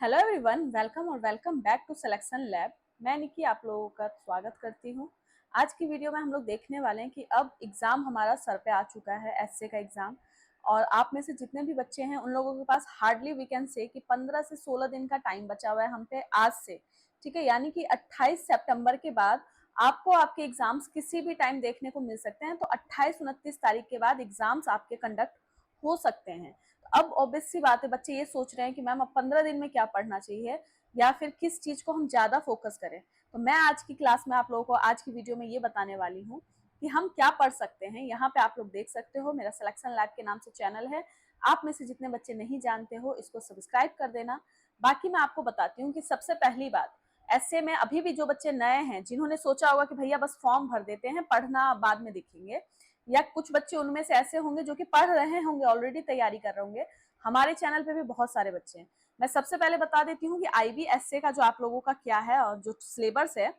Hello everyone, welcome और welcome back to selection lab. मैं निकी आप लोगों का स्वागत करती हूँ। आज की वीडियो में हम लोग देखने वाले हैं कि अब एग्ज़ाम हमारा सर पे आ चुका है, एसए का एग्ज़ाम। और आप में से जितने भी बच्चे हैं उन लोगों के पास हार्डली वी कैन से कि 15 से 16 दिन का टाइम बचा हुआ है हम पे आज से। ठीक है, यानी कि 28 सितंबर के बाद आपको आपके एग्जाम्स किसी भी टाइम देखने को मिल सकते हैं। तो 28-29 तारीख के बाद एग्जाम्स आपके कंडक्ट हो सकते हैं। अब ऑब्वियस सी बात है, बच्चे ये सोच रहे हैं कि मैम अब 15 दिन में क्या पढ़ना चाहिए या फिर किस चीज को हम ज्यादा फोकस करें। तो मैं आज की क्लास में आप लोगों को आज की वीडियो में ये बताने वाली हूँ कि हम क्या पढ़ सकते हैं। यहाँ पे आप लोग देख सकते हो, मेरा सिलेक्शन लैब के नाम से चैनल है। आप में से जितने बच्चे नहीं जानते हो इसको सब्सक्राइब कर देना। बाकी मैं आपको बताती हूँ कि सबसे पहली बात, ऐसे में अभी भी जो बच्चे नए हैं जिन्होंने सोचा होगा कि भैया बस फॉर्म भर देते हैं, पढ़ना बाद में देखेंगे, या कुछ बच्चे उनमें से ऐसे होंगे जो कि पढ़ रहे होंगे, ऑलरेडी तैयारी कर रहे होंगे। हमारे चैनल पे भी बहुत सारे बच्चे हैं। मैं सबसे पहले बता देती हूँ कि आईबीएसए का जो आप लोगों का क्या है और जो सिलेबस है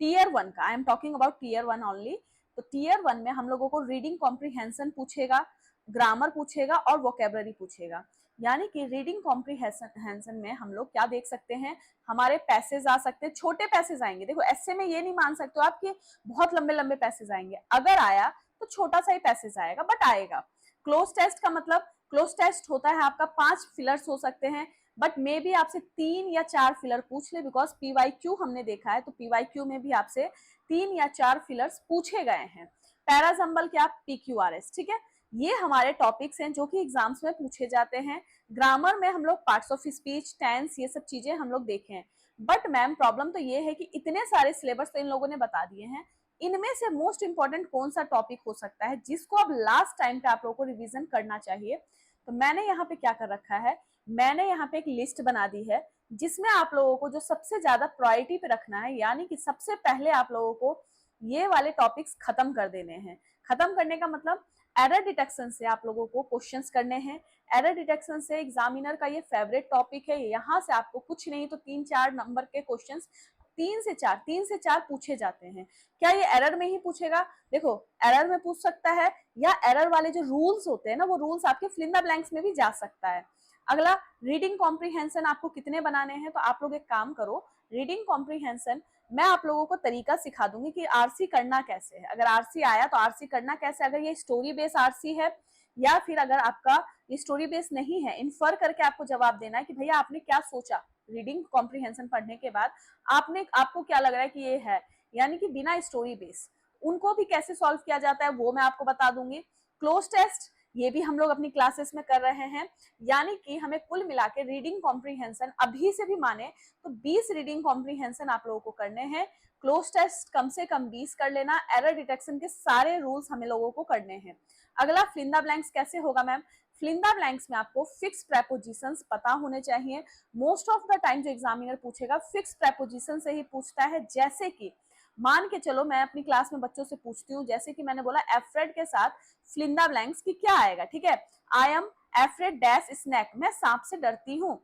टीयर 1 का, I am talking about tier 1 only. तो टीयर 1 में हम लोगों को रीडिंग कॉम्प्रीहेंशन पूछेगा, ग्रामर पूछेगा और वोकेबलरी पूछेगा। यानी कि रीडिंग कॉम्प्रीहेंशन में हम लोग क्या देख सकते हैं, हमारे पैसेज आ सकते हैं, छोटे पैसेज आएंगे। देखो ऐसे में ये नहीं मान सकते हो आप कि बहुत लंबे लंबे पैसेज आएंगे, अगर आया तो छोटा सा ही पैसेज आएगा बट आएगा। क्लोज टेस्ट का मतलब, क्लोज टेस्ट होता है आपका 5 फिलर्स हो सकते हैं, बट मे भी आपसे 3 या 4 फिलर पूछ ले, बिकॉज पीवाईक्यू हमने देखा है तो पीवाईक्यू में भी आपसे 3 या 4 फिलर्स पूछे गए हैं। पैराजम्बल क्या, पीक्यूआरएस। ठीक है, ये हमारे टॉपिक्स हैं जो कि एग्जाम्स में पूछे जाते हैं। ग्रामर में हम लोग पार्ट्स ऑफ स्पीच, टेंस, ये सब चीजें हम लोग देखे हैं। बट मैम प्रॉब्लम तो ये है कि इतने सारे सिलेबस तो इन लोगों ने बता दिए हैं, इनमें से मोस्ट इंपॉर्टेंट कौन सा टॉपिक हो सकता है जिसको अब लास्ट टाइम पे आप लोगों को रिवीजन करना चाहिए। तो मैंने यहाँ पे क्या कर रखा है, मैंने यहाँ पे एक लिस्ट बना दी है जिसमें आप लोगों को जो सबसे ज्यादा प्रायोरिटी पे रखना है, यानी कि सबसे पहले आप लोगों को ये वाले टॉपिक्स खत्म कर देने हैं। खत्म करने का मतलब एरर डिटेक्शन से आप लोगों को क्वेश्चंस करने हैं। एरर डिटेक्शन से एग्जामिनर का ये फेवरेट टॉपिक है। यहाँ से आपको कुछ नहीं तो 3-4 नंबर के क्वेश्चंस, 3 से 4 पूछे जाते हैं। क्या ये एरर में ही पूछेगा? देखो एरर में पूछ सकता है, या एरर वाले जो रूल्स होते हैं ना, वो रूल्स आपके फिल इन द ब्लैंक्स में भी जा सकता है। अगला, रीडिंग कॉम्प्रीहेंशन आपको कितने बनाने हैं, तो आप लोग एक काम करो, रीडिंग कॉम्प्रीहेंशन मैं आप लोगों को तरीका सिखा दूंगी कि आरसी करना कैसे है। अगर आरसी आया तो आरसी करना कैसे, अगर ये स्टोरी बेस्ड आरसी है या फिर अगर आपका ये स्टोरी बेस्ड नहीं है, इन्फर करके आपको जवाब देना है कि भैया आपने क्या सोचा रीडिंग कॉम्प्रीहेंशन पढ़ने के बाद, आपने आपको क्या लग रहा है कि ये है, यानी कि बिना स्टोरी बेस उनको भी कैसे सॉल्व किया जाता है वो मैं आपको बता दूंगी। क्लोज टेस्ट ये भी हम लोग अपनी क्लासेस में कर रहे हैं, यानी कि हमें कुल मिला के रीडिंग कॉम्प्रीहेंशन अभी से भी माने तो 20 रीडिंग कॉम्प्रीहेंशन आप लोगों को करने हैं। क्लोज टेस्ट कम से कम 20 कर लेना। एरर डिटेक्शन के सारे रूल्स हमें लोगों को करने हैं। अगला, फिल इन द ब्लैंक्स कैसे होगा ma'am? Fill in the blanks में आपको फिक्स प्रेपोजिशंस पता होने चाहिए। मोस्ट ऑफ द टाइम जो एग्जामिनर पूछेगा फिक्स प्रेपोजिशन से ही पूछता है। जैसे कि मान के चलो मैं अपनी क्लास में बच्चों से पूछती हूँ, जैसे कि मैंने बोला एफ्रेड के साथ फिल इन द ब्लैंक्स की क्या आएगा। ठीक है, I am afraid dash snake, मैं सांप से डरती हूँ।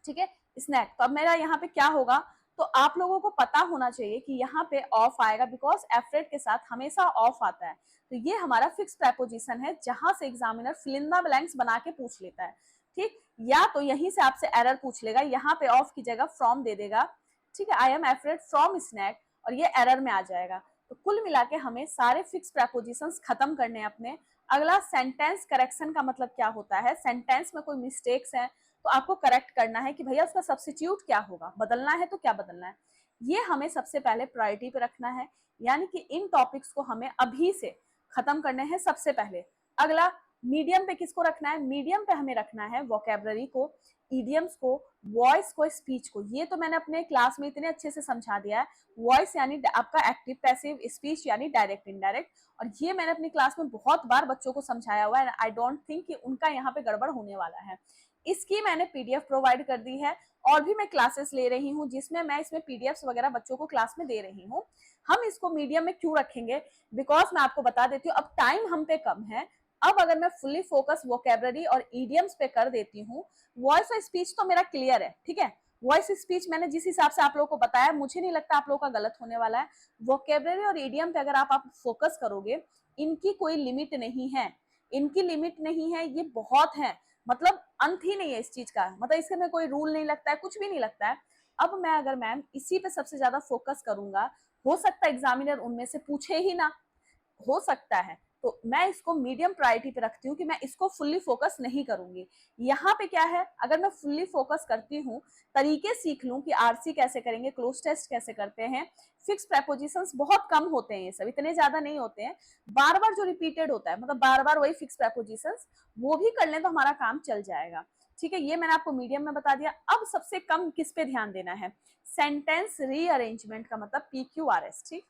ठीक है, स्नैक, तो अब मेरा यहाँ पे क्या होगा, तो आप लोगों को पता होना चाहिए कि यहाँ पे ऑफ आएगा, बिकॉज एफ्रेड के साथ हमेशा ऑफ आता है। तो ये हमारा फिक्स प्रेपोजिशन है जहां से examiner fill in the blanks बना के पूछ लेता है। ठीक, या तो यहीं से आपसे एरर पूछ लेगा, यहाँ पे ऑफ की जगह फ्रॉम दे देगा। ठीक है, I am afraid from snake, और ये एरर में आ जाएगा। तो कुल मिला के हमें सारे फिक्स प्रेपोजिशंस खत्म करने हैं अपने। अगला, सेंटेंस करेक्शन का मतलब क्या होता है, सेंटेंस में कोई मिस्टेक्स हैं तो आपको करेक्ट करना है कि भैया उसका सब्स्टिट्यूट क्या होगा, बदलना है तो क्या बदलना है। ये हमें सबसे पहले प्रायोरिटी पे रखना है, यानी कि इन टॉपिक्स को हमें अभी से खत्म करने हैं सबसे पहले। अगला, मीडियम पे किसको रखना है? मीडियम पे हमें रखना है वोकेबलरी को, इडियम्स को, वॉइस को, स्पीच को। ये तो मैंने अपने क्लास में इतने अच्छे से समझा दिया है। वॉइस यानी आपका एक्टिव पैसिव, स्पीच यानी डायरेक्ट इनडायरेक्ट, और ये मैंने अपनी क्लास में बहुत बार बच्चों को समझाया हुआ है। आई डोंट थिंक कि उनका यहाँ पे गड़बड़ होने वाला है। इसकी मैंने पीडीएफ प्रोवाइड कर दी है, और भी मैं क्लासेस ले रही हूँ जिसमें मैं इसमें पीडीएफ वगैरह बच्चों को क्लास में दे रही हूँ। हम इसको मीडियम में क्यों रखेंगे, बिकॉज मैं आपको बता देती हूँ अब टाइम हम पे कम है। अब अगर मैं फुल्ली फोकस वोकेबलरी और इडियम्स पे कर देती हूँ, वॉइस और स्पीच तो मेरा क्लियर है। ठीक है, वॉइस स्पीच मैंने जिस हिसाब से आप लोगों को बताया, मुझे नहीं लगता आप लोगों का गलत होने वाला है। वोकेबलरी और इडियम पे अगर आप फोकस करोगे, इनकी कोई लिमिट नहीं है, इनकी लिमिट नहीं है, ये बहुत है। मतलब अंत ही नहीं है इस चीज का, मतलब इसके में कोई रूल नहीं लगता है, कुछ भी नहीं लगता है। अब मैं अगर मैम इसी पे सबसे ज्यादा फोकस करूंगा, हो सकता है एग्जामिनर उनमें से पूछे ही ना, हो सकता है, तो मैं इसको मीडियम प्रायोरिटी पे रखती हूँ कि मैं इसको फुल्ली फोकस नहीं करूंगी। यहाँ पे क्या है, अगर मैं फुल्ली फोकस करती हूँ, तरीके सीख लूँ कि आरसी कैसे करेंगे, क्लोज टेस्ट कैसे करते हैं, फिक्स प्रेपोजिशंस बहुत कम होते हैं, ये सब इतने ज्यादा नहीं होते हैं, बार बार जो रिपीटेड होता है, मतलब बार बार वही फिक्स प्रेपोजिशंस, वो भी कर लें तो हमारा काम चल जाएगा। ठीक है, ये मैंने आपको मीडियम में बता दिया। अब सबसे कम किस पे ध्यान देना है, सेंटेंस रीअरेंजमेंट का मतलब PQRS। ठीक,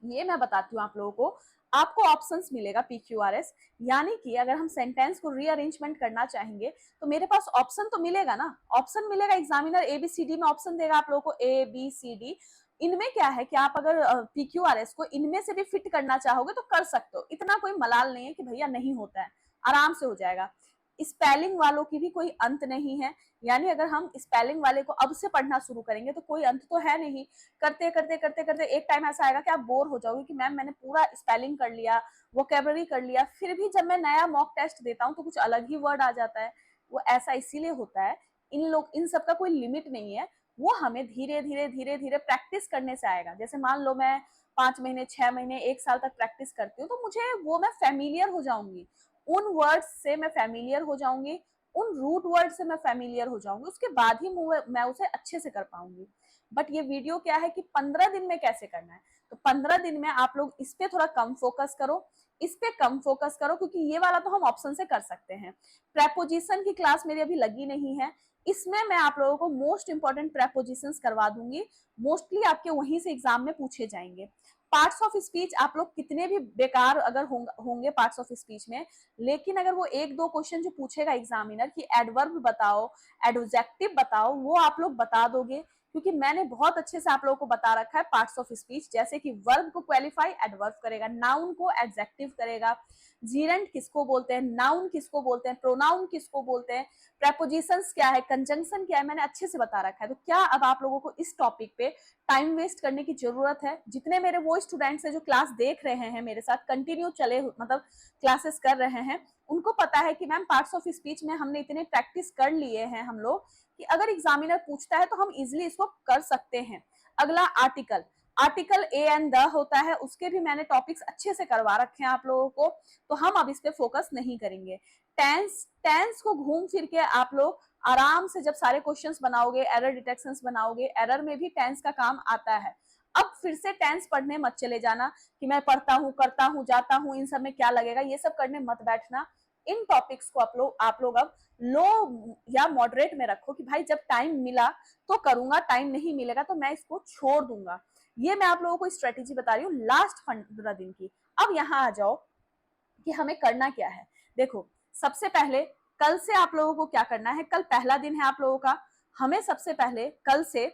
ये मैं बताती हूँ आप लोगों को, आपको ऑप्शंस मिलेगा PQRS, यानी कि अगर हम सेंटेंस को रीअरेंजमेंट करना चाहेंगे तो मेरे पास ऑप्शन तो मिलेगा ना, ऑप्शन मिलेगा, एग्जामिनर ABCD में ऑप्शन देगा आप लोगों को, ABCD। इनमें क्या है कि आप अगर PQRS को इनमें से भी फिट करना चाहोगे तो कर सकते हो, इतना कोई मलाल नहीं है कि भैया नहीं होता है, आराम से हो जाएगा। स्पेलिंग वालों की भी कोई अंत नहीं है, यानी अगर हम स्पेलिंग वाले को अब से पढ़ना शुरू करेंगे तो कोई अंत तो है नहीं, करते करते करते करते एक टाइम ऐसा आएगा कि आप बोर हो जाओगे कि मैम मैंने पूरा स्पेलिंग कर लिया, वोकेबलरी कर लिया, फिर भी जब मैं नया मॉक टेस्ट देता हूँ तो कुछ अलग ही वर्ड आ जाता है। वो ऐसा इसीलिए होता है, इन सब का कोई लिमिट नहीं है, वो हमें धीरे धीरे धीरे धीरे प्रैक्टिस करने से आएगा। जैसे मान लो मैं 5 महीने 6 महीने 1 साल तक प्रैक्टिस करती हूँ तो मुझे वो मैं फेमिलियर हो जाऊंगी, उन वर्ड्स से मैं फेमिलियर हो जाऊंगी, उन रूट वर्ड से मैं फेमिलियर हो जाऊंगी, उसके बाद ही मैं उसे अच्छे से कर पाऊंगी। बट ये वीडियो क्या है कि 15 दिन में कैसे करना है, तो 15 दिन में आप लोग इस पे थोड़ा कम फोकस करो, इस पे कम फोकस करो, क्योंकि ये वाला तो हम ऑप्शन से कर सकते हैं। प्रेपोजिशन की क्लास मेरी अभी लगी नहीं है, इसमें मैं आप लोगों को मोस्ट इंपॉर्टेंट प्रेपोजिशंस करवा दूंगी, मोस्टली आपके वहीं से एग्जाम में पूछे जाएंगे। पार्ट्स ऑफ स्पीच आप लोग कितने भी बेकार अगर होंगे पार्ट्स ऑफ स्पीच में, लेकिन अगर वो एक दो क्वेश्चन जो पूछेगा एग्जामिनर कि एडवर्ब बताओ, एडजेक्टिव बताओ, वो आप लोग बता दोगे, क्योंकि मैंने बहुत अच्छे से आप लोगों को बता रखा है पार्ट्स ऑफ स्पीच, जैसे कि वर्ब को क्वालिफाई एडवर्ब करेगा, नाउन को एडजेक्टिव करेगा, जीरेंट किसको बोलते हैं, नाउन किसको बोलते हैं, प्रोनाउन किसको बोलते हैं, प्रेपोजिशंस क्या है, कंजंक्शन क्या है, मैंने अच्छे से बता रखा है। तो क्या अब आप लोगों को इस टॉपिक पे टाइम वेस्ट करने की जरूरत है? जितने मेरे वो स्टूडेंट्स हैं जो क्लास देख रहे हैं मेरे साथ कंटिन्यू चले, मतलब क्लासेस कर रहे हैं, उनको पता है कि मैम पार्ट्स ऑफ स्पीच में हमने इतने प्रैक्टिस कर लिए हैं हम लोग कि अगर एग्जामिनर पूछता है तो हम इजिली इसको कर सकते हैं। अगला article, article A and the होता है, उसके भी मैंने टॉपिक्स अच्छे से करवा रखे हैं आप लोगों को, तो हम अब इस पे फोकस नहीं करेंगे। टेंस, टेंस को घूम फिर के आप लोग आराम से जब सारे क्वेश्चंस बनाओगे, एरर डिटेक्शंस बनाओगे, एरर में भी टेंस का काम आता है। अब फिर से टेंस पढ़ने मत चले जाना कि मैं पढ़ता हूँ, करता हूँ, जाता हूँ, इन सब में क्या लगेगा, ये सब करने मत बैठना। इन टॉपिक्स को आप लोग अब लो या मॉडरेट में रखो कि भाई जब टाइम मिला तो करूंगा, टाइम नहीं मिलेगा तो मैं इसको छोड़ दूंगा। ये मैं आप लोगों को स्ट्रेटेजी बता रही हूँ लास्ट 15 दिन की। अब यहाँ आ जाओ कि हमें करना क्या है। देखो, सबसे पहले कल से आप लोगों को क्या करना है, कल पहला दिन है आप लोगों का, हमें सबसे पहले कल से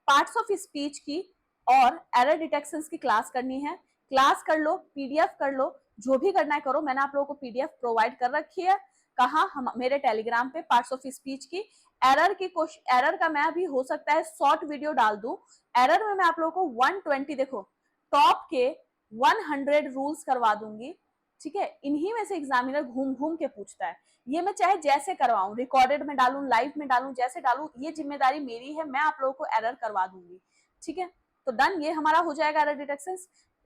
पार्ट्स ऑफ स्पीच की और एरर डिटेक्शंस की क्लास करनी है। क्लास कर लो, पीडीएफ कर लो, जो भी करना है करो, मैंने आप लोगों को पीडीएफ प्रोवाइड कर रखी है, कहा हम मेरे टेलीग्राम पे, पार्ट्स ऑफ स्पीच की। एरर का मैं भी हो सकता है शॉर्ट वीडियो डाल दूं, एरर में मैं आप लोगों को 120, देखो टॉप के 100 रूल्स करवा दूंगी। ठीक है, इन्हीं में से एग्जामिनर घूम घूम के पूछता है, ये मैं चाहे जैसे करवाऊं, रिकॉर्डेड में डालूं, लाइव में डालूं, जैसे डालूं, ये जिम्मेदारी मेरी है, मैं आप लोगों को एरर करवा दूंगी। ठीक है, तो डन, ये हमारा हो जाएगा एरर डिटेक्शन।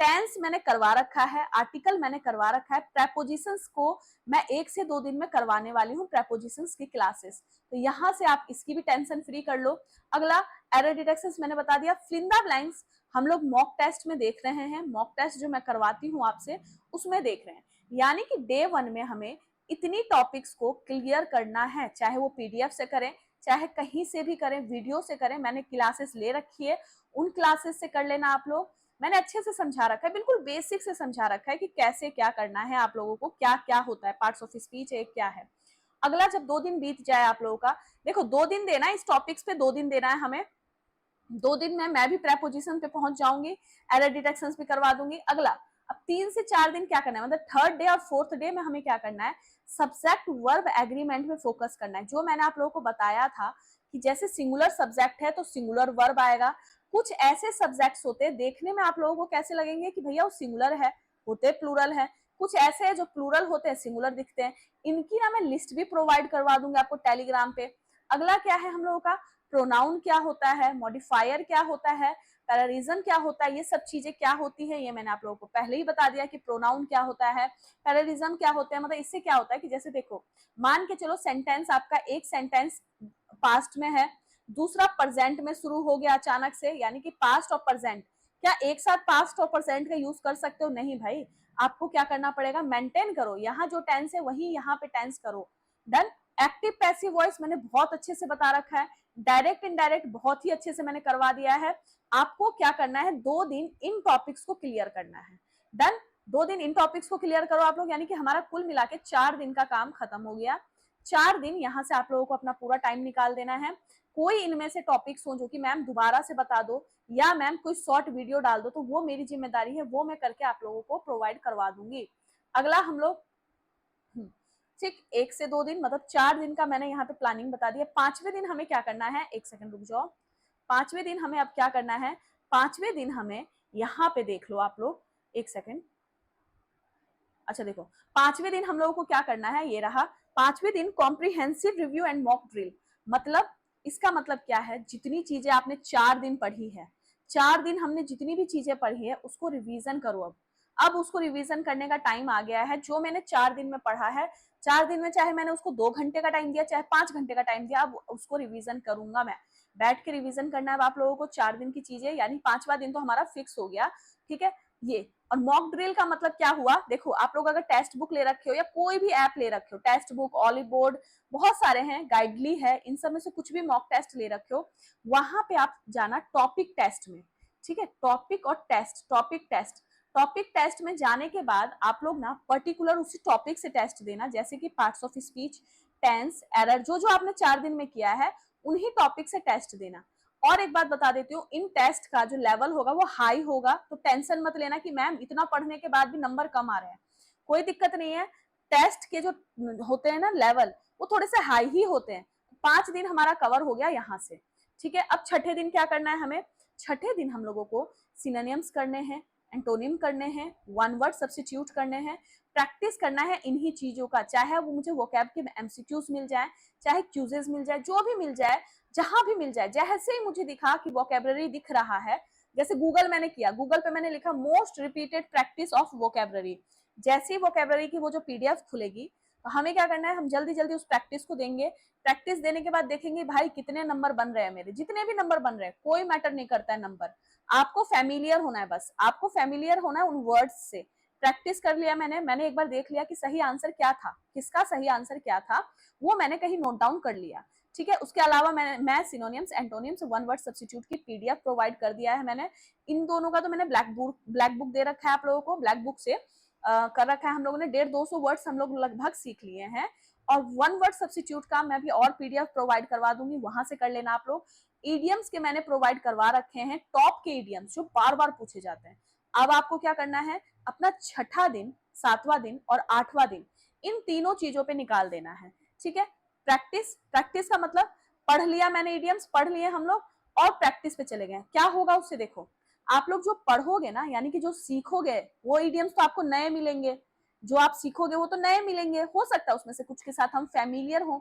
टेंस मैंने करवा रखा है, आर्टिकल मैंने करवा रखा है, प्रेपोजिशंस को मैं 1 से 2 दिन में करवाने वाली हूँ, प्रेपोजिशंस की क्लासेस, तो यहाँ से आप इसकी भी टेंशन फ्री कर लो। अगला एरर डिटेक्शन मैंने बता दिया। फिल इन द ब्लैंक्स हम लोग मॉक टेस्ट में देख रहे हैं, मॉक टेस्ट जो मैं करवाती हूँ आपसे उसमें देख रहे हैं, यानी कि डे 1 में हमें इतनी टॉपिक्स को क्लियर करना है, चाहे वो पीडीएफ से करें, चाहे कहीं से भी करें, वीडियो से करें, मैंने क्लासेस ले रखी है, उन क्लासेस से कर लेना आप लोग। मैंने अच्छे से समझा रखा है, बिल्कुल बेसिक से समझा रखा है कि कैसे क्या करना है, आप लोगों को क्या क्या होता है, पार्ट्स ऑफ स्पीच एक क्या है। अगला जब 2 दिन बीत जाए आप लोगों का, देखो 2 दिन देना है इस टॉपिक्स पे, 2 दिन देना है हमें, 2 दिन में मैं भी प्रेपोजिशन पे पहुंच जाऊंगी, एरर डिटेक्शंस भी करवा दूंगी। अगला अब 3 से 4 दिन क्या करना है, मतलब थर्ड डे और फोर्थ डे में हमें क्या करना है, सब्जेक्ट वर्ब एग्रीमेंट में फोकस करना है। जो मैंने आप लोगों को बताया था कि जैसे सिंगुलर सब्जेक्ट है तो सिंगुलर वर्ब आएगा, कुछ ऐसे सब्जेक्ट्स होते हैं देखने में आप लोगों को कैसे लगेंगे कि भैया वो सिंगुलर है, होते प्लूरल है, कुछ ऐसे हैं जो प्लूरल होते हैं, सिंगुलर दिखते हैं, इनकी ना मैं लिस्ट भी प्रोवाइड करवा दूंगी आपको टेलीग्राम पे। अगला क्या है हम लोगों का, प्रोनाउन क्या होता है, मॉडिफायर क्या होता है, पैरारिज्म क्या होता है, ये सब चीजें क्या होती है ये मैंने आप लोगों को पहले ही बता दिया कि प्रोनाउन क्या होता है, पैरारिज्म क्या होता है। मतलब इससे क्या होता है कि जैसे देखो, मान के चलो सेंटेंस आपका, एक सेंटेंस पास्ट में है, दूसरा प्रेजेंट में शुरू हो गया अचानक से, यानी कि पास्ट और प्रेजेंट, क्या एक साथ पास्ट और प्रेजेंट का यूज कर सकते हो? नहीं भाई, आपको क्या करना पड़ेगा, मेंटेन करो, यहाँ जो टेंस है वही यहाँ पे टेंस करो। डन। एक्टिव पैसिव वॉइस मैंने बहुत अच्छे से बता रखा है, डायरेक्ट इनडायरेक्ट बहुत ही अच्छे से मैंने करवा दिया है। आपको क्या करना है, 2 दिन इन टॉपिक्स को क्लियर करना है। डन। 2 दिन इन टॉपिक्स को क्लियर करो आप लोग, यानी कि हमारा कुल मिला के 4 दिन का काम खत्म हो गया। 4 दिन यहाँ से आप लोगों को अपना पूरा टाइम निकाल देना है। कोई इनमें से टॉपिक्स हो जो कि मैम दोबारा से बता दो या मैम कोई शॉर्ट वीडियो डाल दो, तो वो मेरी जिम्मेदारी है, वो मैं करके आप लोगों को प्रोवाइड करवा दूंगी। अगला हम लोग ठीक 1 से 2 दिन मतलब 4 दिन का मैंने यहाँ पे प्लानिंग बता दिया। 5वें दिन हमें क्या करना है, एक सेकंड रुक जाओ। 5वें दिन हमें अब क्या करना है, 5वें दिन हमें यहाँ पे देख लो आप लोग, एक सेकंड। अच्छा देखो, 5वें दिन हम लोगों को क्या करना है, ये रहा 5वें दिन, comprehensive review and mock drill. मतलब इसका मतलब क्या है, जितनी चीजें आपने 4 दिन पढ़ी है, 4 दिन हमने जितनी भी चीजें पढ़ी है उसको रिवीजन करो। अब उसको रिवीजन करने का टाइम आ गया है। जो मैंने 4 दिन में पढ़ा है, 4 दिन में चाहे मैंने उसको 2 घंटे का टाइम दिया, चाहे 5 घंटे का टाइम दिया, अब उसको रिवीजन करूंगा मैं। बैठ के रिवीजन करना है आप लोगों को 4 दिन की चीजें, यानी 5वां दिन तो हमारा फिक्स हो गया। ठीक है ये। और मॉक ड्रिल का मतलब क्या हुआ, देखो आप लोग अगर टेक्स्ट बुक ले रखे हो या कोई भी ऐप ले रखे हो, टेक्स्ट बुक, ऑलिव बोर्ड, बहुत सारे हैं, गाइडली है, इन सब में से कुछ भी मॉक टेस्ट ले रखे हो, वहां पे आप जाना टॉपिक टेस्ट में। ठीक है, टॉपिक और test, topic test. Topic test में जाने के बाद आप लोग ना पर्टिकुलर उसी टॉपिक से टेस्ट देना, जैसे कि parts of speech, tense, error, जो जो आपने 4 दिन में किया है उन्हीं टॉपिक से टेस्ट देना। और एक बात बता देती हूँ, इन टेस्ट का जो लेवल होगा वो हाई होगा, तो टेंशन मत लेना कि मैम इतना पढ़ने के बाद भी नंबर कम आ रहे हैं, कोई दिक्कत नहीं है। टेस्ट के जो होते हैं ना लेवल, वो थोड़े से हाई ही होते हैं। 5 दिन हमारा कवर हो गया यहाँ से। ठीक है, अब छठे दिन क्या करना है हमें, छठे दिन हम लोगों को सिनोनिम्स करने हैं, एंटोनिम करने हैं, वन वर्ड सब्स्टिट्यूट करने हैं, प्रैक्टिस करना है इन्हीं चीजों का, चाहे वो मुझे वोकैब के एमसीक्यूज मिल जाए, चाहे क्यूजेस मिल जाए, जो भी मिल जाए, जहां भी मिल जाए। जैसे ही मुझे दिखा कि वोकैबुलरी दिख रहा है, जैसे गूगल मैंने किया, गूगल पे मैंने लिखा most repeated practice of vocabulary, जैसे ही वोकैबुलरी की वो जो पीडीएफ खुलेगी, तो हमें क्या करना है, हम जल्दी जल्दी उस प्रैक्टिस को देंगे। प्रैक्टिस देने के बाद देखेंगे भाई कितने नंबर बन रहे हैं मेरे, जितने भी नंबर बन रहे हैं कोई मैटर नहीं करता है नंबर, आपको फैमिलियर होना है, बस आपको फैमिलियर होना है उन वर्ड्स से। प्रैक्टिस कर लिया मैंने एक बार देख लिया कि सही आंसर क्या था, किसका सही आंसर क्या था, वो मैंने कहीं नोट डाउन कर लिया। ठीक है, उसके अलावा मैं synonyms, antonyms, one word substitute की पीडीएफ प्रोवाइड कर दिया है मैंने। इन दोनों का तो मैंने ब्लैक बुक दे रखा है आप लोगों को, ब्लैक बुक से कर रखा है। हम लोगों ने 150-200 वर्ड्स हम लोग लगभग सीख लिए हैं। और वन वर्ड सब्स्टिट्यूट का मैं भी और पीडीएफ प्रोवाइड करवा दूंगी, वहां से कर लेना आप लोग। ईडियम्स के मैंने प्रोवाइड करवा रखे हैं, टॉप के ईडियम्स जो बार बार पूछे जाते हैं। अब आपको क्या करना है, अपना छठा दिन, 7वां दिन और 8वां दिन, इन तीनों चीजों पे निकाल देना है। ठीक है, प्रैक्टिस, प्रैक्टिस का मतलब पढ़ लिया मैंने, ईडियम्स पढ़ लिए हम लोग और प्रैक्टिस पे चले गए। क्या होगा उससे, देखो आप लोग जो पढ़ोगे ना, यानी कि जो सीखोगे, वो ईडियम्स तो आपको नए मिलेंगे, जो आप सीखोगे वो तो नए मिलेंगे, हो सकता है उसमें से कुछ के साथ हम फैमिलियर हों।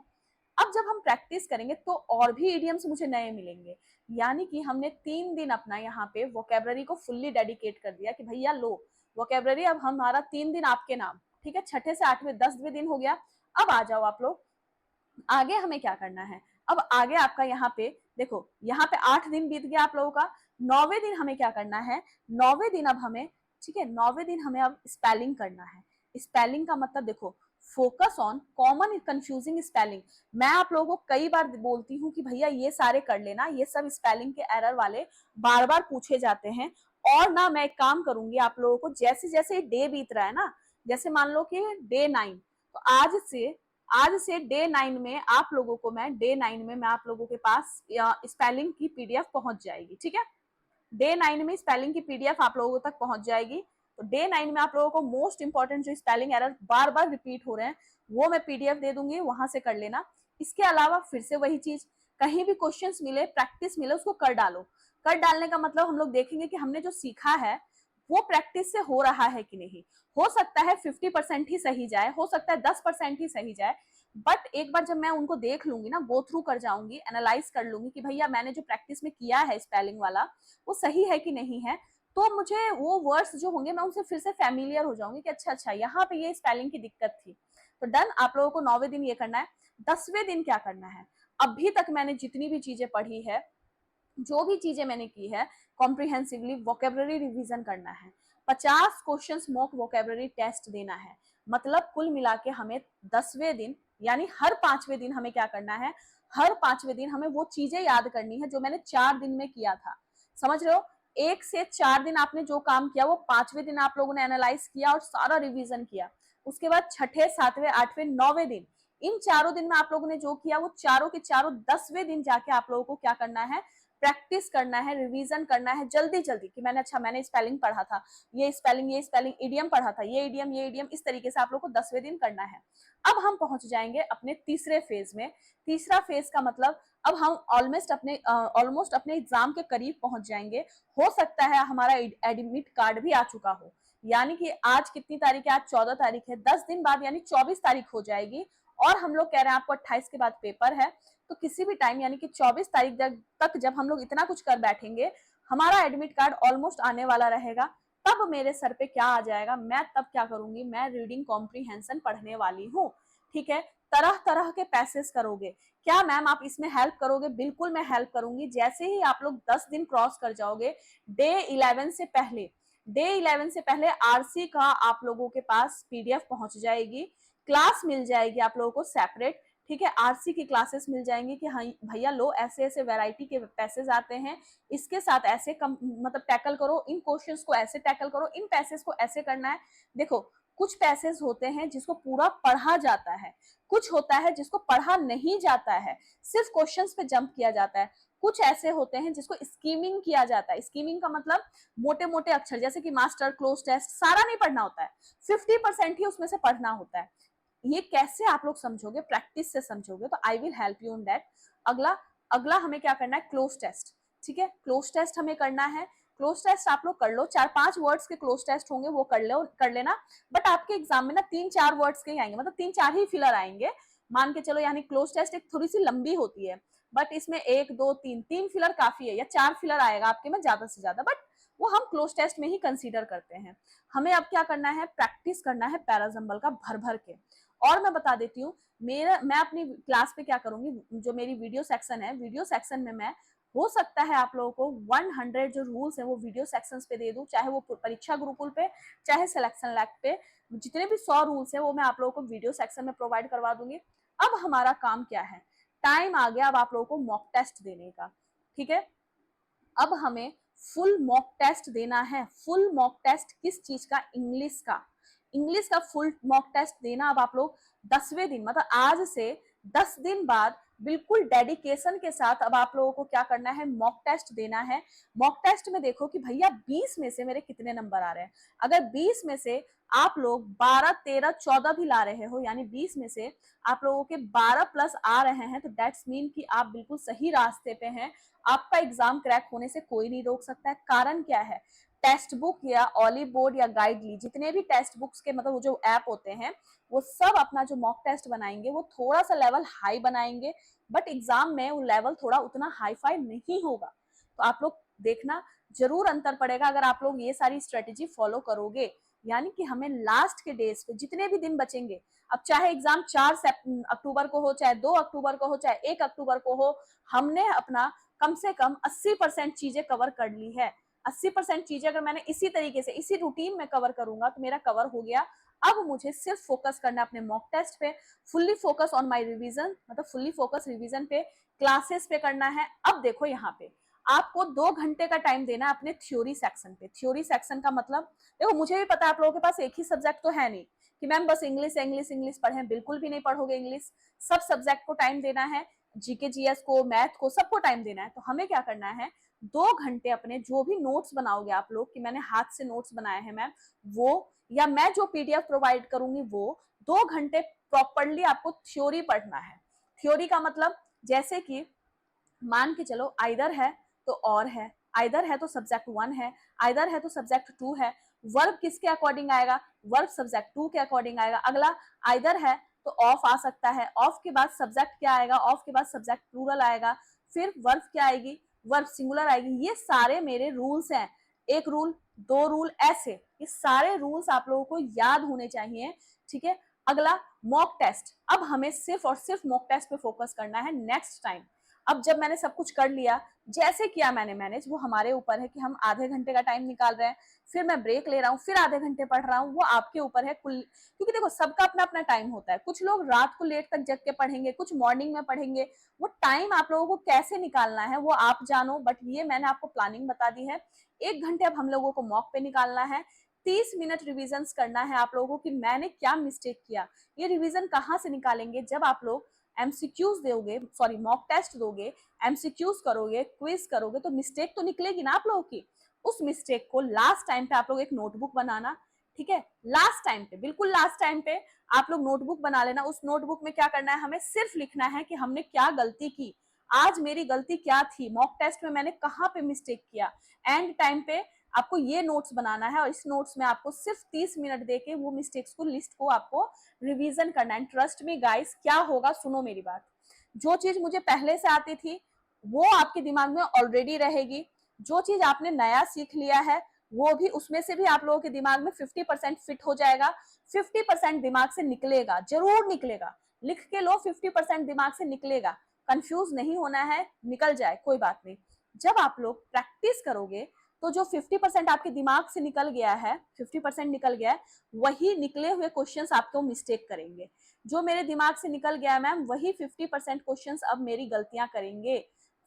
अब जब हम प्रैक्टिस करेंगे तो और भी इडियम्स मुझे नए मिलेंगे, यानी कि हमने 3 दिन अपना यहाँ पे वोकेबलरी को फुल्ली डेडिकेट कर दिया कि भैया लो वोकेबलरी, अब हमारा 3 दिन आपके नाम। ठीक है, छठे से 8वें 10वें दिन हो गया। अब आ जाओ आप लोग, आगे हमें क्या करना है। अब आगे आपका यहाँ पे देखो, यहाँ पे 8 दिन बीत गया आप लोगों का। 9वें दिन हमें क्या करना है, 9वें दिन अब हमें, ठीक है, 9वें दिन हमें अब स्पेलिंग करना है। स्पेलिंग का मतलब देखो, focus on common confusing spelling. मैं आप लोगों को कई बार बोलती हूँ कि भैया ये सारे कर लेना, ये सब स्पेलिंग के एरर वाले बार बार पूछे जाते हैं। और ना मैं एक काम करूंगी आप लोगों को, जैसे जैसे डे बीत रहा है ना, जैसे मान लो कि डे 9, तो आज से डे 9 में आप लोगों को मैं आप लोगों के पास स्पेलिंग की पीडीएफ पहुंच जाएगी। ठीक है, डे 9 में स्पेलिंग की पीडीएफ आप लोगों तक पहुंच जाएगी। तो डे 9 में आप लोगों को मोस्ट इंपॉर्टेंट जो स्पेलिंग एरर बार बार रिपीट हो रहे हैं, वो मैं पीडीएफ दे दूंगी, वहां से कर लेना। इसके अलावा फिर से वही चीज, कहीं भी क्वेश्चंस मिले, प्रैक्टिस मिले, उसको कर डालो। कर डालने का मतलब हम लोग देखेंगे कि हमने जो सीखा है वो प्रैक्टिस से हो रहा है कि नहीं। हो सकता है 50% ही सही जाए, हो सकता है 10% ही सही जाए, बट एक बार जब मैं उनको देख लूंगी ना, गो थ्रू कर जाऊंगी, एनालाइज कर लूंगी कि भैया मैंने जो प्रैक्टिस में किया है स्पेलिंग वाला वो सही है कि नहीं है, तो मुझे वो वर्ड्स जो होंगे मैं उनसे फिर से फैमिलियर हो जाऊंगी कि अच्छा अच्छा यहाँ पे ये स्पेलिंग की दिक्कत थी। तो डन, आप लोगों को 9वें दिन ये करना है। 10वें दिन क्या करना है, अभी तक मैंने जितनी भी चीजें पढ़ी है, जो भी चीजें मैंने की है, कॉम्प्रिहेंसिवली वोकेबलरी रिवीजन करना है। 50 क्वेश्चंस मॉक वोकेबलरी टेस्ट देना है। मतलब कुल मिला के हमें 10वें दिन यानी हर 5वें दिन हमें क्या करना है, हर 5वें दिन हमें वो चीजें याद करनी है जो मैंने 4 दिन में किया था। समझ रहे हो, 1 से 4 दिन आपने जो काम किया वो 5वें दिन आप लोगों ने एनालाइज किया और सारा रिवीजन किया। उसके बाद छठे, 7वें, 8वें, 9वें दिन, इन चारों दिन में आप लोगों ने जो किया वो चारों के चारों 10वें दिन जाके आप लोगों को क्या करना है, प्रैक्टिस करना है, रिवीजन करना है जल्दी जल्दी कि मैंने स्पेलिंग पढ़ा था, ये स्पेलिंग इडियम पढ़ा था, ये इडियम, इस तरीके से आप लोग को 10वें दिन करना है। अब हम पहुंच जाएंगे अपने तीसरे फेज में। तीसरा फेज का मतलब अब हम ऑलमोस्ट अपने एग्जाम के करीब पहुंच जाएंगे। हो सकता है हमारा एडमिट कार्ड भी आ चुका हो, यानी कि आज कितनी तारीख है, आज 14 तारीख है, 10 दिन बाद यानी 24 तारीख हो जाएगी, और हम लोग कह रहे हैं आपको 28 के बाद पेपर है। तो किसी भी टाइम यानी कि 24 तारीख तक जब हम लोग इतना कुछ कर बैठेंगे, हमारा एडमिट कार्ड ऑलमोस्ट आने वाला रहेगा। तब मेरे सर पे क्या आ जाएगा, मैं तब क्या करूंगी, मैं रीडिंग कॉम्प्रीहेंशन पढ़ने वाली हूँ। ठीक है, तरह तरह के पैसेज करोगे, क्या मैम आप इसमें हेल्प करोगे? बिल्कुल मैं हेल्प करूंगी। जैसे ही आप लोग 10 दिन क्रॉस कर जाओगे, डे 11 से पहले, आरसी का आप लोगों के पास पीडीएफ पहुंच जाएगी, क्लास मिल जाएगी आप लोगों को सेपरेट। ठीक है, आरसी की क्लासेस मिल जाएंगी कि हाँ भैया लो ऐसे ऐसे वैरायटी के पैसेज आते हैं, इसके साथ ऐसे मतलब टैकल करो, इन क्वेश्चंस को ऐसे टैकल करो, इन पैसेज को ऐसे करना है। देखो, कुछ पैसेज होते हैं जिसको पूरा पढ़ा जाता है, कुछ होता है जिसको पढ़ा नहीं जाता है, सिर्फ क्वेश्चंस पे जंप किया जाता है। कुछ ऐसे होते हैं जिसको स्कीमिंग किया जाता है। स्कीमिंग का मतलब मोटे मोटे अक्षर, जैसे कि मास्टर, क्लोज टेस्ट, सारा नहीं पढ़ना होता है, 50% ही उसमें से पढ़ना होता है। ये कैसे आप लोग समझोगे, प्रैक्टिस से समझोगे, तो I will help you in that. अगला अगला हमें क्या करना है, क्लोज टेस्ट। ठीक है, क्लोज टेस्ट हमें करना है। क्लोज टेस्ट आप लोग कर लो, 4-5 वर्ड्स के क्लोज टेस्ट होंगे, वो कर लेना। बट आपके एग्जाम में ना 3-4 वर्ड्स के ही आएंगे, मतलब 3-4 ही फिलर आएंगे, मान के चलो। यानी क्लोज टेस्ट एक थोड़ी सी लंबी होती है, बट इसमें 1 2 3 फिलर काफी है, या 4 फिलर आएगा आपके में ज्यादा से ज्यादा, बट वो हम क्लोज टेस्ट में ही कंसीडर करते हैं। हमें अब क्या करना है, प्रैक्टिस करना है पैराजम्बल का भर भर के। और मैं बता देती हूँ, मैं अपनी क्लास पे क्या करूंगी, जो मेरी वीडियो सेक्शन है, वीडियो सेक्शन में मैं, हो सकता है आप लोगों को 100 जो रूल्स है वो वीडियो सेक्शंस पे दे दूं, चाहे वो परीक्षा गुरुकुल पे, चाहे सिलेक्शन लैब पे, जितने भी 100 रूल्स है वो मैं आप लोगों को वीडियो सेक्शन में प्रोवाइड करवा दूंगी। अब हमारा काम क्या है, टाइम आ गया अब आप लोगों को मॉक टेस्ट देने का। ठीक है, अब हमें फुल मॉक टेस्ट देना है। फुल मॉक टेस्ट किस चीज का, इंग्लिश का। इंग्लिश का फुल मॉक टेस्ट देना अब आप लोग 10वें दिन, मतलब आज से 10 दिन बाद बिल्कुल डेडिकेशन के साथ अब आप लोगों को क्या करना है, मॉक टेस्ट देना है। मॉक टेस्ट में देखो कि भैया 20 में से मेरे कितने नंबर आ रहे हैं। अगर 20 में से आप लोग 12 13 14 भी ला रहे हो, यानी 20 में से आप लोगों के 12 प्लस आ रहे हैं, तो दैट्स मीन कि आप बिल्कुल सही रास्ते पे हैं। आपका एग्जाम क्रैक होने से कोई नहीं रोक सकता है। कारण क्या है, टेक्स्ट बुक या ऑली बोर्ड या गाइडली, जितने भी टेक्स्ट बुक्स के मतलब वो जो ऐप होते हैं, वो सब अपना जो मॉक टेस्ट बनाएंगे वो थोड़ा सा लेवल हाई बनाएंगे, बट एग्जाम में वो लेवल थोड़ा उतना हाई फाई नहीं होगा। तो आप लोग देखना, जरूर अंतर पड़ेगा अगर आप लोग ये सारी स्ट्रेटेजी फॉलो करोगे। यानी कि हमें लास्ट के डेज पे जितने भी दिन बचेंगे, अब चाहे एग्जाम 4 अक्टूबर को हो, चाहे 2 अक्टूबर को हो, चाहे 1 अक्टूबर को हो, हमने अपना कम से कम 80% चीजें कवर कर ली है। 80% चीजें अगर मैंने इसी तरीके से इसी रूटीन में कवर करूंगा तो मेरा कवर हो गया। अब मुझे सिर्फ फोकस करना है अपने मॉक टेस्ट पे, fully focus on my revision, मतलब फुल्ली फोकस रिवीजन पे, क्लासेस पे करना है। अब देखो यहाँ पे आपको 2 घंटे का टाइम देना है अपने थ्योरी सेक्शन पे। थ्योरी सेक्शन का मतलब, देखो मुझे भी पता है आप लोगों के पास एक ही सब्जेक्ट तो है नहीं कि मैम बस इंग्लिश इंग्लिश इंग्लिश पढ़ें, बिल्कुल भी नहीं पढ़ोगे इंग्लिश। सब सब्जेक्ट को टाइम देना है, जीके जीएस को, मैथ को, सबको टाइम देना है। तो हमें क्या करना है, 2 घंटे अपने जो भी नोट्स बनाओगे आप लोग कि मैंने हाथ से नोट्स बनाए हैं मैम, वो, या मैं जो पीडीएफ प्रोवाइड करूंगी वो, 2 घंटे प्रॉपरली आपको थ्योरी पढ़ना है। थ्योरी का मतलब, जैसे कि मान के चलो आइदर है तो और है, आइदर है तो सब्जेक्ट 1 है, आइदर है तो सब्जेक्ट 2 है। वर्ब किसके अकॉर्डिंग आएगा, वर्ब सब्जेक्ट 2 के अकॉर्डिंग आएगा। अगला आइदर है तो ऑफ आ सकता है, ऑफ के बाद सब्जेक्ट क्या आएगा, ऑफ के बाद सब्जेक्ट प्लूरल आएगा, फिर वर्ब क्या आएगी, वर्ब सिंगुलर आएगी। ये सारे मेरे रूल्स हैं, एक रूल, दो रूल, ऐसे ये सारे रूल्स आप लोगों को याद होने चाहिए, ठीक है। अगला मॉक टेस्ट, अब हमें सिर्फ और सिर्फ मॉक टेस्ट पे फोकस करना है नेक्स्ट टाइम। अब जब मैंने सब कुछ कर लिया, जैसे किया मैंने मैनेज, वो हमारे ऊपर है कि हम आधे घंटे का टाइम निकाल रहे हैं, फिर मैं ब्रेक ले रहा हूँ, फिर आधे घंटे पढ़ रहा हूँ, वो आपके ऊपर है कुल। क्योंकि देखो सबका अपना अपना टाइम होता है, कुछ लोग रात को लेट तक जग के पढ़ेंगे, कुछ मॉर्निंग में पढ़ेंगे। वो टाइम आप लोगों को कैसे निकालना है वो आप जानो, बट ये मैंने आपको प्लानिंग बता दी है। 1 घंटे अब हम लोगों को मॉक पे निकालना है, 30 मिनट रिविजन करना है आप लोगों को कि मैंने क्या मिस्टेक किया। ये रिविजन कहाँ से निकालेंगे, जब आप लोग एमसीक्यूज दोगे, सॉरी मॉक टेस्ट दोगे, एमसीक्यूज करोगे, क्विज करोगे, तो मिस्टेक तो निकलेगी ना आप लोगों की। उस मिस्टेक को लास्ट टाइम पे आप लोग एक नोटबुक बनाना, ठीक है। लास्ट टाइम पे, बिल्कुल लास्ट टाइम पे आप लोग नोटबुक बना लेना। उस नोटबुक में क्या करना है, हमें सिर्फ लिखना है कि हमने क्या गलती की, आज मेरी गलती क्या थी, मॉक टेस्ट में मैंने कहाँ पे मिस्टेक किया। एंड टाइम पे आपको ये नोट्स बनाना है और इस नोट्स में आपको सिर्फ 30 मिनट देके वो मिस्टेक्स को, लिस्ट को आपको रिवीजन करना है। ट्रस्ट मी गाइस, क्या होगा, सुनो मेरी बात, जो चीज मुझे पहले से आती थी वो आपके दिमाग में ऑलरेडी रहेगी, जो चीज आपने नया सीख लिया है वो भी, उसमें से भी आप लोगों के दिमाग में 50% फिट हो जाएगा। 50% दिमाग से निकलेगा, जरूर निकलेगा, लिख के लो, 50% दिमाग से निकलेगा। कंफ्यूज नहीं होना है, निकल जाए कोई बात नहीं। जब आप लोग प्रैक्टिस करोगे तो जो 50% आपके दिमाग से निकल गया है, 50% निकल गया है, वही निकले हुए क्वेश्चंस आपको मिस्टेक करेंगे। जो मेरे दिमाग से निकल गया मैम, वही 50% क्वेश्चंस अब मेरी गलतियां करेंगे।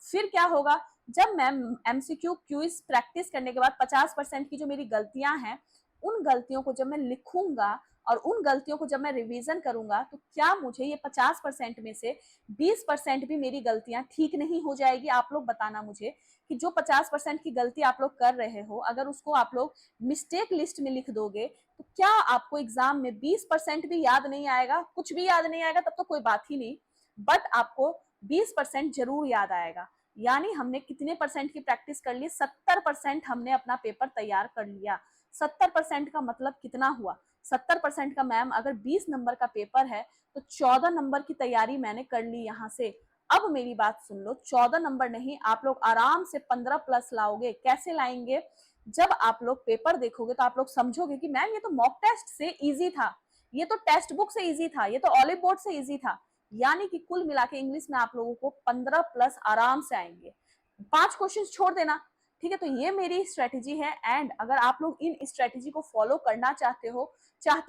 फिर क्या होगा, जब मैम एमसीक्यू क्यूज प्रैक्टिस करने के बाद 50% की जो मेरी गलतियां हैं, उन गलतियों को जब मैं लिखूंगा और उन गलतियों को जब मैं रिवीजन करूंगा, तो क्या मुझे ये 50% में से 20% भी मेरी गलतियां ठीक नहीं हो जाएगी। आप लोग बताना मुझे कि जो 50% की गलती आप लोग कर रहे हो, अगर उसको आप लोग मिस्टेक लिस्ट में लिख दोगे, तो क्या आपको एग्जाम में 20% भी याद नहीं आएगा, कुछ भी याद नहीं आएगा, तब तो कोई बात ही नहीं, बट आपको 20% जरूर याद आएगा। यानी हमने कितने परसेंट की प्रैक्टिस कर ली, 70% हमने अपना पेपर तैयार कर लिया। 70% का मतलब कितना हुआ, 70% का मैम अगर 20 नंबर का पेपर है तो 14 नंबर की तैयारी मैंने कर ली यहाँ से। अब मेरी बात सुन लो, 14 नंबर नहीं, आप लोग आराम से 15 प्लस लाओगे। कैसे लाएंगे, जब आप लोग पेपर देखोगे तो आप लोग समझोगे कि मैम ये तो मॉक टेस्ट से इजी था, ये तो टेक्स्ट बुक से इजी था, ये तो ऑलिव बोर्ड से इजी था। यानी कि कुल मिला के इंग्लिश में आप लोगों को 15 प्लस आराम से आएंगे। 5 क्वेश्चन छोड़ देना, ठीक है। तो ये मेरी स्ट्रेटेजी है, एंड अगर आप लोग इन स्ट्रेटेजी को फॉलो करना चाहते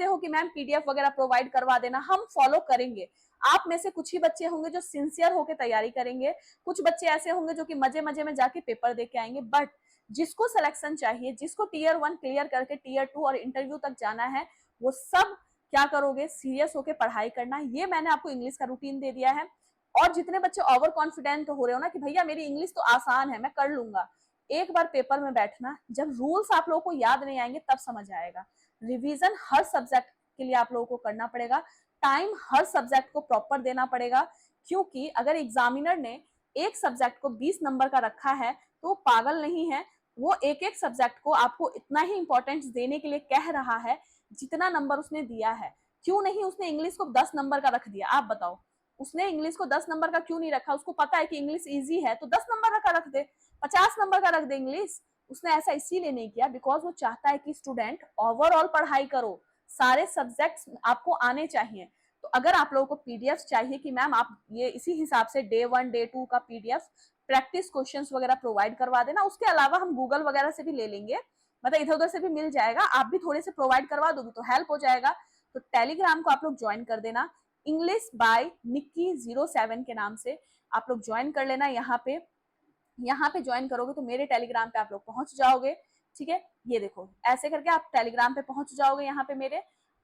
हो कि मैम पीडीएफ वगैरह प्रोवाइड करवा देना, हम फॉलो करेंगे। आप में से कुछ ही बच्चे होंगे जो सिंसियर होकर तैयारी करेंगे, कुछ बच्चे ऐसे होंगे जो कि मजे मजे में जाके पेपर दे के आएंगे। बट जिसको सिलेक्शन चाहिए, जिसको टीयर 1 क्लियर करके टीयर 2 और इंटरव्यू तक जाना है, वो सब क्या करोगे, सीरियस होकर पढ़ाई करना। ये मैंने आपको इंग्लिश का रूटीन दे दिया है। और जितने बच्चे ओवर कॉन्फिडेंट हो रहे हो ना कि भैया मेरी इंग्लिश तो आसान है, मैं कर लूंगा, एक बार पेपर में बैठना, जब रूल्स आप लोगों को याद नहीं आएंगे तब समझ आएगा। रिवीजन हर सब्जेक्ट के लिए आप लोगों को करना पड़ेगा, टाइम हर सब्जेक्ट को प्रॉपर देना पड़ेगा। क्योंकि अगर एग्जामिनर ने एक सब्जेक्ट को 20 नंबर का रखा है तो पागल नहीं है, वो एक एक सब्जेक्ट को आपको इतना ही इंपॉर्टेंस देने के लिए कह रहा है जितना नंबर उसने दिया है। क्यों नहीं उसने इंग्लिश को 10 नंबर का रख दिया, आप बताओ। उसने इंग्लिश को 10 नंबर का क्यों नहीं रखा, उसको पता है कि इंग्लिश इजी है तो 10 नंबर का रख दे, 50 नंबर का रख दे इंग्लिश। उसने ऐसा इसीलिए नहीं किया बिकॉज वो चाहता है कि स्टूडेंट ओवरऑल पढ़ाई करो, सारे सब्जेक्ट्स आपको आने चाहिए। तो अगर आप लोगों को पीडीएफ चाहिए कि मैम आप ये इसी हिसाब से डे 1 डे 2 का पीडीएफ प्रैक्टिस क्वेश्चंस वगैरह प्रोवाइड करवा देना, उसके अलावा हम गूगल वगैरह से भी ले लेंगे, मतलब इधर उधर से भी मिल जाएगा, आप भी थोड़े से प्रोवाइड करवा दोगे तो हेल्प हो जाएगा। तो टेलीग्राम को आप लोग ज्वाइन कर देना, इंग्लिश बाय निक्की 07 के नाम से आप लोग ज्वाइन कर लेना। यहाँ पे ज्वाइन करोगे तो मेरे टेलीग्राम पे आप लोग पहुंच जाओगे, ठीक है। ये देखो ऐसे करके आप टेलीग्राम पे पहुंच जाओगे यहाँ पे मेरे।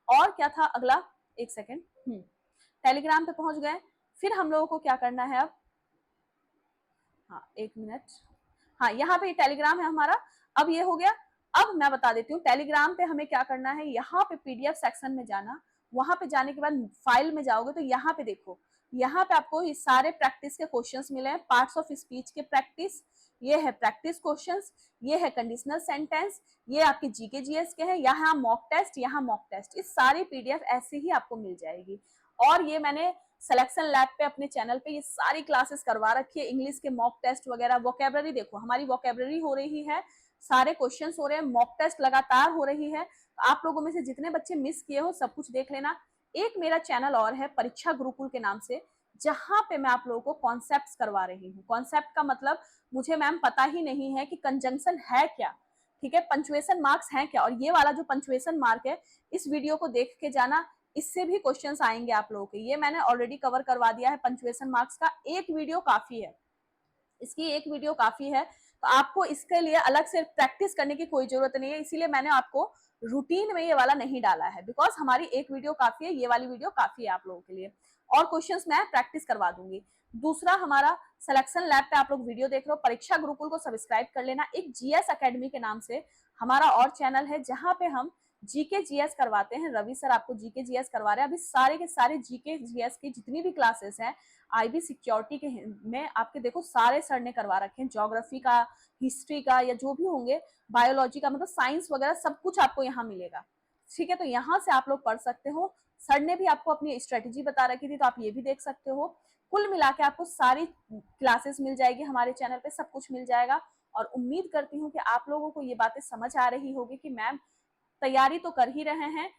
और क्या था अगला, एक सेकेंड, टेलीग्राम पे पहुंच गए, फिर हम लोगों को क्या करना है अब, हाँ एक मिनट, हाँ यहाँ पे टेलीग्राम है हमारा। अब ये हो गया, अब मैं बता देती हूँ टेलीग्राम पे हमें क्या करना है। यहाँ पे पीडीएफ सेक्शन में जाना, वहां पे जाने के बाद फाइल में जाओगे तो यहाँ पे देखो यहाँ पे आपको ये सारे प्रैक्टिस के क्वेश्चंस मिले हैं, पार्ट्स ऑफ स्पीच के प्रैक्टिस, ये है प्रैक्टिस क्वेश्चंस, ये है कंडीशनल सेंटेंस, ये आपके जीके जीएस के हैं, यहाँ मॉक टेस्ट, यहाँ मॉक टेस्ट, इस सारी पीडीएफ ऐसे ही आपको मिल जाएगी। और ये मैंने सिलेक्शन लैब पे अपने चैनल पे ये सारी क्लासेस करवा रखी है, इंग्लिश के मॉक टेस्ट वगैरह, वोकेबलरी देखो हमारी वोकेबलरी हो रही है, सारे क्वेश्चंस हो रहे हैं, मॉक टेस्ट लगातार हो रही है। तो आप लोगों में से जितने बच्चे मिस किए हो सब कुछ देख लेना। एक मेरा चैनल और है परीक्षा गुरुकुल के नाम से, जहां पे मैं आप लोगों को कॉन्सेप्ट्स करवा रही हूँ। कॉन्सेप्ट का मतलब मुझे मैम पता ही नहीं है कि कंजंक्शन है क्या, ठीक है, पंचुएशन मार्क्स हैं क्या, और ये वाला जो पंचुएशन मार्क है इस वीडियो को देख के जाना, इससे भी क्वेश्चंस आएंगे आप लोगों के। ये मैंने ऑलरेडी कवर करवा दिया है, पंचुएशन मार्क्स का एक वीडियो काफी है, इसकी एक वीडियो काफी है। तो आपको इसके लिए अलग से प्रैक्टिस करने की कोई जरूरत नहीं है, इसीलिए मैंने आपको रूटीन में ये वाला नहीं डाला है, बिकॉज हमारी एक वीडियो काफी है, ये वाली वीडियो काफी है आप लोगों के लिए, और क्वेश्चंस मैं प्रैक्टिस करवा दूंगी। दूसरा, हमारा सिलेक्शन लैब पे आप लोग वीडियो देख रहे हो, परीक्षा गुरुकुल को सब्सक्राइब कर लेना। एक जीएस अकेडमी के नाम से हमारा और चैनल है, जहां पे हम जीके जीएस करवाते हैं। रवि सर आपको जीके जीएस करवा रहे हैं। अभी सारे के सारे जीके जीएस की जितनी भी क्लासेस हैं आईबी सिक्योरिटी के में आपके देखो सारे सर ने करवा रखे हैं, ज्योग्राफी का, हिस्ट्री का, या जो भी होंगे, बायोलॉजी का, मतलब साइंस वगैरह सब कुछ आपको यहाँ मिलेगा, ठीक है। तो यहाँ से आप लोग पढ़ सकते हो। सर ने भी आपको अपनी स्ट्रेटेजी बता रखी थी, तो आप ये भी देख सकते हो। कुल मिला के आपको सारी क्लासेस मिल जाएगी हमारे चैनल पे, सब कुछ मिल जाएगा। और उम्मीद करती हूँ कि आप लोगों को ये बातें समझ आ रही होगी कि मैम तैयारी तो कर ही रहे हैं,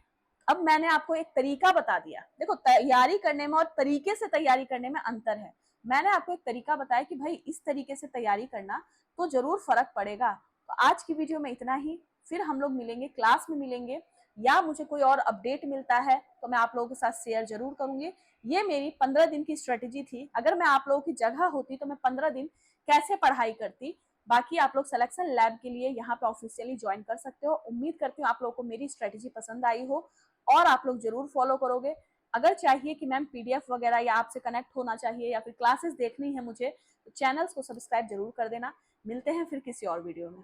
अब मैंने आपको एक तरीका बता दिया। देखो, तैयारी करने में और तरीके से तैयारी करने में अंतर है। मैंने आपको एक तरीका बताया कि भाई इस तरीके से तैयारी करना, तो जरूर फर्क पड़ेगा। तो आज की वीडियो में इतना ही, फिर हम लोग मिलेंगे, क्लास में मिलेंगे, या मुझे कोई और अपडेट मिलता है तो मैं आप लोगों के साथ शेयर जरूर करूंगी। ये मेरी 15 दिन की स्ट्रेटेजी थी। अगर मैं आप लोगों की जगह होती तो मैं 15 दिन कैसे पढ़ाई करती। बाकी आप लोग सिलेक्शन लैब के लिए यहाँ पे ऑफिशियली ज्वाइन कर सकते हो। उम्मीद करती हूँ आप लोगों को मेरी स्ट्रेटेजी पसंद आई हो और आप लोग जरूर फॉलो करोगे। अगर चाहिए कि मैम पीडीएफ वगैरह या आपसे कनेक्ट होना चाहिए या फिर क्लासेस देखनी है मुझे, तो चैनल्स को सब्सक्राइब जरूर कर देना। मिलते हैं फिर किसी और वीडियो में।